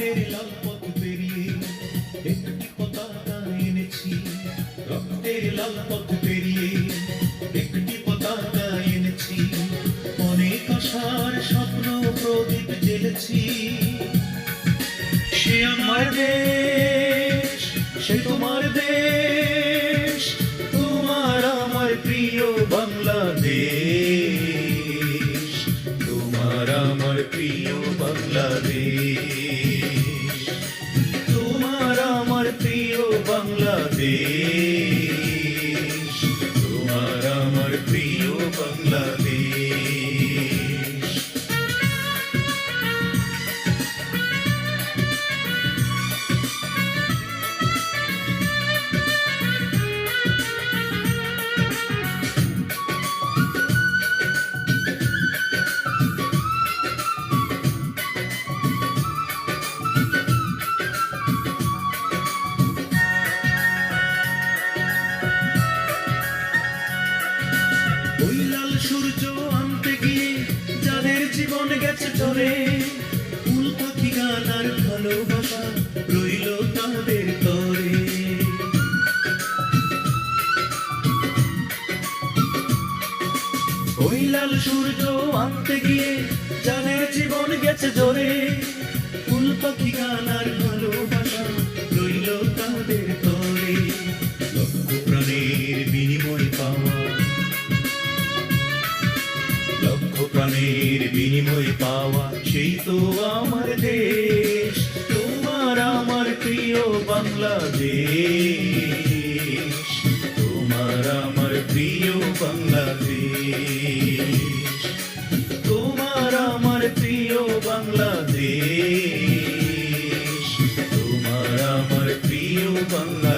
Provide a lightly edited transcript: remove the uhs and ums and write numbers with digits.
রক্তের লাল পথ পেরিয়ে একটি পতাকা এনেছি, রক্তের লাল পথ পেরিয়ে একটি পতাকা এনেছি, অনেক আশার স্বপ্ন প্রদীপ জ্বেলেছি। সে আমার দেশ, সে তোমার দেশ, তোমার আমার প্রিয় বাংলাদেশ, তোমার আমার প্রিয় বাংলাদেশ, তোমার আমার প্রিয় বাংলাদেশ, তোমার আমার প্রিয় বাংলাদেশ। ওই লাল সূর্য আনতে গিয়ে যাদের জীবন গেছে ঝরে, ফুল পাখি গান আর ভালোবাসা রইল তাদের তরে। ওই লাল সূর্য আনতে গিয়ে যাদের জীবন গেছে ঝরে, ফুল পাখি গান আর ভালোবাসা রইল তাদের তরে। লক্ষ প্রাণের বিনিময় পাওয়া, লক্ষ প্রাণের বিনিময় পাওয়া সেই তো আমার দেশ, তোমার আমার প্রিয় বাংলাদেশ, তোমার আমার প্রিয় বাংলাদেশ, তোমার আমার প্রিয় বাংলাদেশ, তোমার আমার প্রিয় বাংলাদেশ।